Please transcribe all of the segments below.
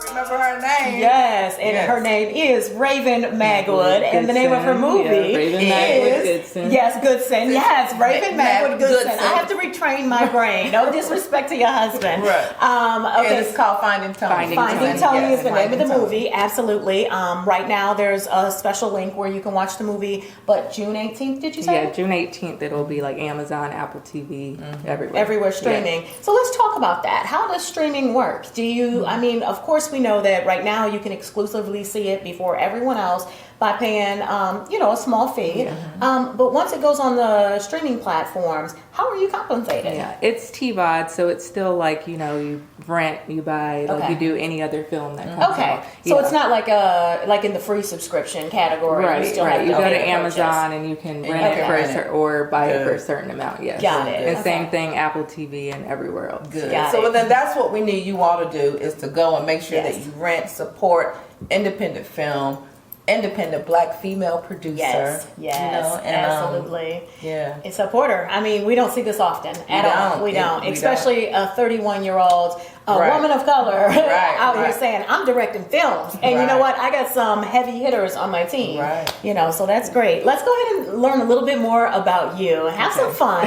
Remember her name? Yes, and her name is Raven Magwood, and the name of her movie Raven Magwood Goodson. Yes, Goodson. Yes, Raven Magwood Goodson. I have to retrain my brain. No disrespect to your husband. Right. Okay. And it's called Finding Tony. Finding Tony is the name of the Tony. movie. Absolutely. Right now, there's a special link where you can watch the movie. But June 18th, did you say? Yeah, June 18th. It'll be like Amazon, Apple TV, everywhere streaming. Yeah. So let's talk about that. How does streaming work? Do you? I mean, of course, we know that right now you can exclusively see it before everyone else by paying, a small fee. Yeah. But once it goes on the streaming platforms, how are you compensated? Yeah, it's TVOD, so it's still like, you rent, you buy, like you do any other film that comes out. So it's not like in the free subscription category. Right, You still have You to go to pay Amazon and you can rent it or buy it for a certain amount. Yes. Got it. And same thing, Apple TV and everywhere else. Good. Got So it. then that's what we need you all to do, is to go and make sure Yes. that you rent, support independent film, independent Black female producer. Yes, absolutely. Yeah. Support her. I mean, we don't see this often at all. We don't. Especially a 31-year-old woman of color out here saying, I'm directing films. And you know what? I got some heavy hitters on my team. Right. So that's great. Let's go ahead and learn a little bit more about you. Have some fun.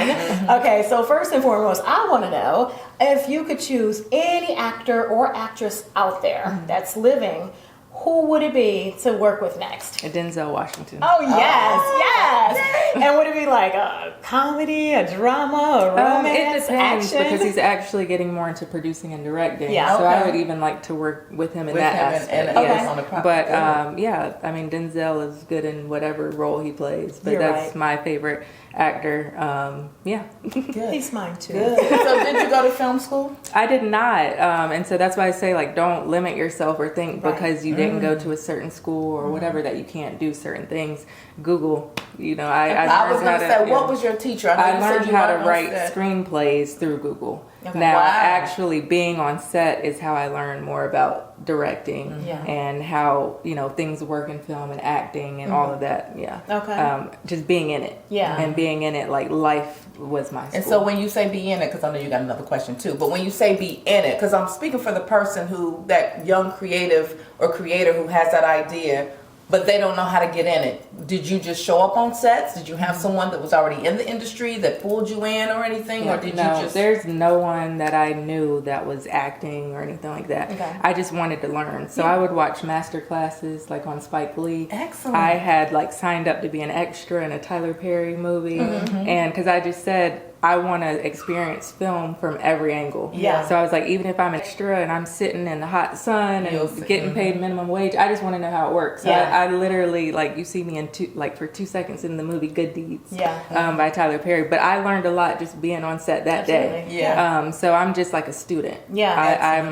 Okay, so first and foremost, I want to know if you could choose any actor or actress out there that's living, who would it be to work with next? Denzel Washington. Oh, yes. And would it be like a comedy, a drama, a romance, it depends, action? because he's actually getting more into producing and directing. Yeah, so I would even like to work with him in that aspect. On the project. But Denzel is good in whatever role he plays. But that's my favorite actor. Good. He's mine too. Good. So did you go to film school? I did not. And so that's why I say, like, don't limit yourself or think because you didn't go to a certain school or whatever that you can't do certain things. Google. I was going to say, what was your teacher? I learned how to write screenplays through Google. Okay. Now, actually being on set is how I learned more about directing and how, things work in film and acting and all of that. Yeah. Okay. Just being in it. Yeah. And being in it, like, life was my school. And so when you say be in it, because I know you got another question too, but when you say be in it, because I'm speaking for the person that young creative or creator who has that idea, but they don't know how to get in it. Did you just show up on sets? Did you have someone that was already in the industry that pulled you in or anything? Or did you just... There's no one that I knew that was acting or anything like that. Okay. I just wanted to learn. So I would watch master classes like on Spike Lee. Excellent. I had signed up to be an extra in a Tyler Perry movie. And because I just said, I want to experience film from every angle. Yeah. So I was like, even if I'm an extra and I'm sitting in the hot sun and getting paid minimum wage, I just want to know how it works. So I literally, you see me in for 2 seconds in the movie Good Deeds by Tyler Perry. But I learned a lot just being on set that day. Yeah. So I'm just like a student. Yeah.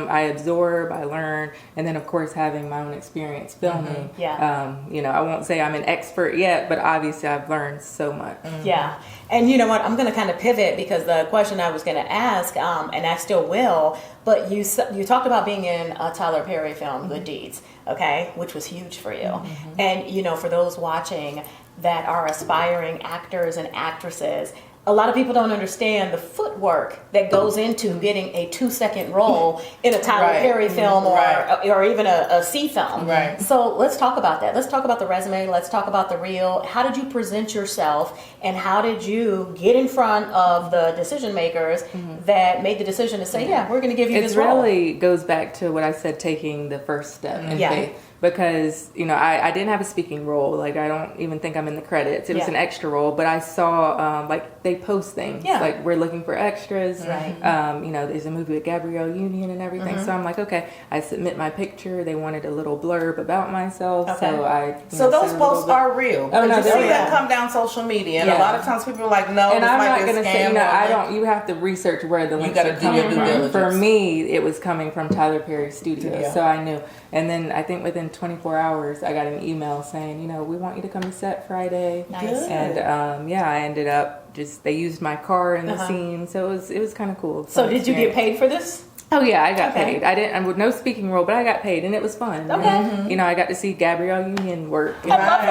I absorb, I learn, and then of course having my own experience filming. I won't say I'm an expert yet, but obviously I've learned so much. Yeah. And you know what? I'm going to kind of pivot because the question I was going to ask, and I still will, but you talked about being in a Tyler Perry film, Good Deeds, okay, which was huge for you. And, for those watching that are aspiring actors and actresses, a lot of people don't understand the footwork that goes into getting a 2-second role in a Tyler Perry film or even a C film. Right. So let's talk about that. Let's talk about the resume. Let's talk about the reel. How did you present yourself, and how did you get in front of the decision makers that made the decision to say, we're going to give you this role? It really goes back to what I said, taking the first step in faith. Because, I didn't have a speaking role. I don't even think I'm in the credits. It was an extra role. But I saw, they post things. Like, we're looking for extras. Right. There's a movie with Gabrielle Union and everything. So I'm like, okay. I submit my picture. They wanted a little blurb about myself. Okay. So I... So those posts are real. Oh, no, you see them come down social media. And a lot of times people are like, no, and it's I'm like not going to say, I don't... You have to research where the links are coming from. For me, it was coming from Tyler Perry Studios. So I knew. And then I think within 24 hours, I got an email saying, we want you to come to set Friday. Nice. And I ended up they used my car in the scene. So it was kind of cool. So did you get paid for this? Oh yeah, I got paid. I with no speaking role, but I got paid and it was fun. Okay. I got to see Gabrielle Union work. I love her.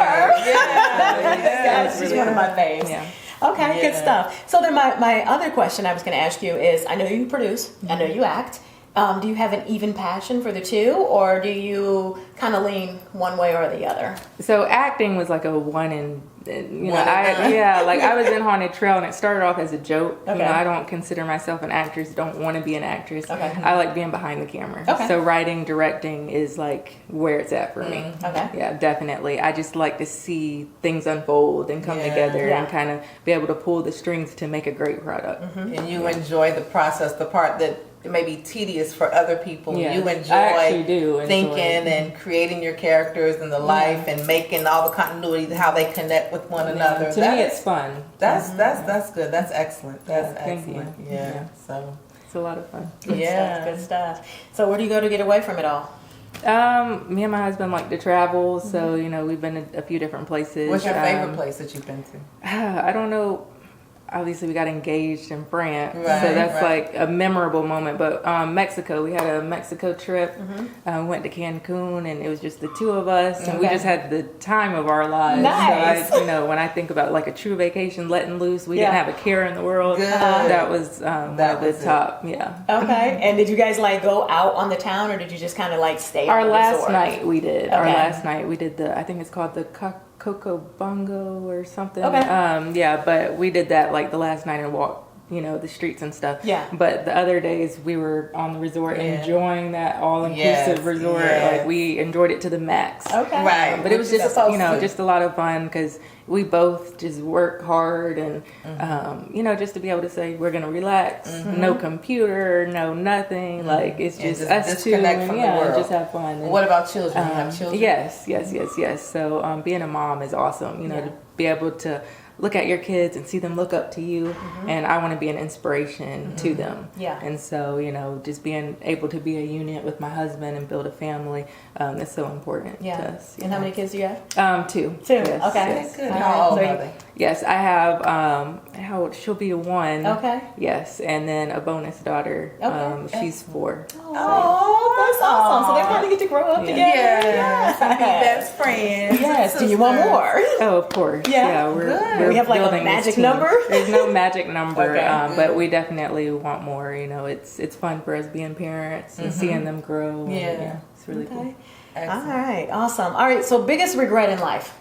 Yeah. She's one of my faves. Yeah. Okay, good stuff. So then my other question I was going to ask you is, I know you produce, I know you act, Do you have an even passion for the two, or do you kind of lean one way or the other? So acting was like a I was in Haunted Trail, and it started off as a joke. Okay. I don't consider myself an actress, don't want to be an actress. Okay. I like being behind the camera. Okay. So writing, directing is like where it's at for me. Okay. Yeah, definitely. I just like to see things unfold and come together and kind of be able to pull the strings to make a great product. And you enjoy the process, the part that it may be tedious for other people. Yes, You I actually do enjoy thinking and creating your characters and the life and making all the continuity, how they connect with one another. To me, it's fun. That's good. That's excellent. That's excellent. Thank you. Yeah. So it's a lot of fun. Good stuff. So where do you go to get away from it all? Me and my husband like to travel, so we've been to a few different places. What's your favorite place that you've been to? I don't know. Obviously, we got engaged in France, so that's like a memorable moment. But Mexico, we had a Mexico trip. Went to Cancun, and it was just the two of us, and we just had the time of our lives. Nice. So when I think about like a true vacation, letting loose, we didn't have a care in the world. That was one of the top. Yeah. Okay. And did you guys like go out on the town, or did you just kind of like stay? Our on the last resort? night we did. Okay. Our last night we did I think it's called the Coco Bongo or something. Okay. But we did that like the last night and walked, the streets and stuff. Yeah. But the other days we were on the resort enjoying that all-inclusive resort. Like we enjoyed it to the max. Okay. Right. But it was just, just a lot of fun because we both just work hard and, just to be able to say we're going to relax, no computer, no nothing. Like it's just us two and from the world. just have fun. And, what about children? You have children? Yes. So being a mom is awesome, to be able to look at your kids and see them look up to you, and I want to be an inspiration to them. Yeah. And so, just being able to be a unit with my husband and build a family, that's so important to us. And how many kids do you have? 2. Two. Yes, Okay. yes. Good. How old are they? Yes, I have, how old? She'll be 1. Okay. Yes, and then a bonus daughter. Okay. She's 4. Oh, that's awesome. So they finally get to grow up together. Yeah. Be best friends. Yes. Do you want more? Oh, of course. Yeah. We're we have like a building this magic team. number? There's no magic number, Okay. but we definitely want more. It's fun for us being parents and seeing them grow. And, it's really cool. Excellent. All right. Awesome. All right. So biggest regret in life?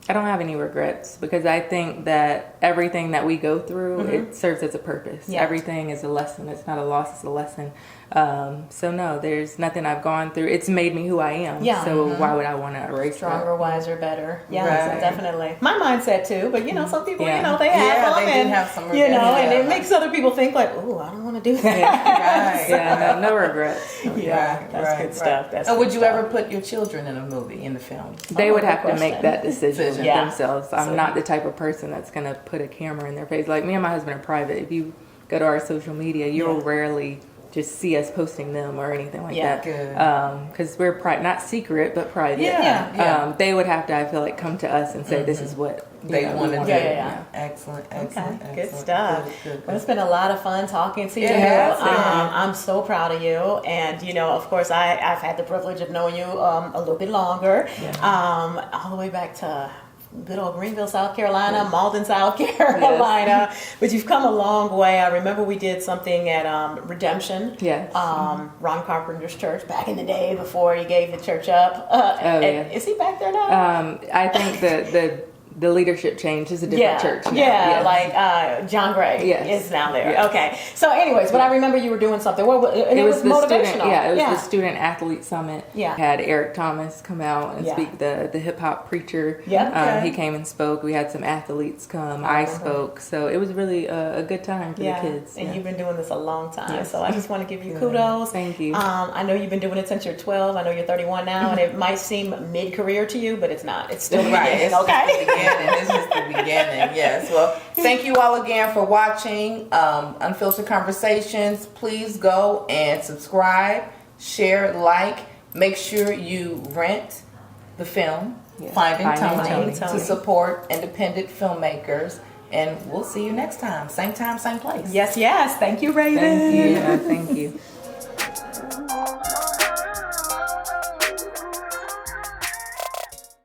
I don't have any regrets because I think that everything that we go through, it serves as a purpose. Yeah. Everything is a lesson. It's not a loss, it's a lesson. So no, there's nothing I've gone through. It's made me who I am. Yeah. So why would I want to erase Stronger, wiser, better. Yeah, Right. definitely. My mindset too, but some people, Yeah. they have them, they and do have some and it makes other people think like, oh, I don't want to do that. Right. Yeah, no regrets. That's good stuff. That's And good would you stuff. ever put your children in a movie, in the film? They would good have to question. make that decision Yeah. themselves. I'm not the type of person that's going to put a camera in their face. Like me and my husband are private. If you go to our social media, you'll rarely just see us posting them or anything like that. Good. Because we're not secret, but private. Yeah. They would have to, I feel like, come to us and say, this is what They want to do. Yeah. Excellent. Okay, good excellent. stuff. Good. Well, it's been a lot of fun talking to you. It has been. I'm so proud of you, and of course, I've had the privilege of knowing you a little bit longer, all the way back to good old Greenville, South Carolina, Malden, South Carolina. But you've come a long way. I remember we did something at Redemption, Yes. Ron Carpenter's church back in the day before he gave the church up. Is he back there now? I think the leadership change is a different church now. Like John Gray is now there. Yes. Okay. So anyways, but I remember you were doing something. It was the motivational. Student, the Student Athlete Summit. Yeah. Had Eric Thomas come out and speak, the hip hop preacher. Yeah. He came and spoke. We had some athletes come. I spoke. So it was really a good time for the kids. And you've been doing this a long time. Yes. So I just want to give you kudos. Thank you. I know you've been doing it since you're 12. I know you're 31 now, and it might seem mid-career to you, but it's not. It's still the beginning, It's just the beginning. Yes. Well, thank you all again for watching Unfiltered Conversations. Please go and subscribe, share, like. Make sure you rent the film, Finding Tony, to support independent filmmakers. And we'll see you next time. Same time, same place. Yes. Thank you, Raven. Thank you.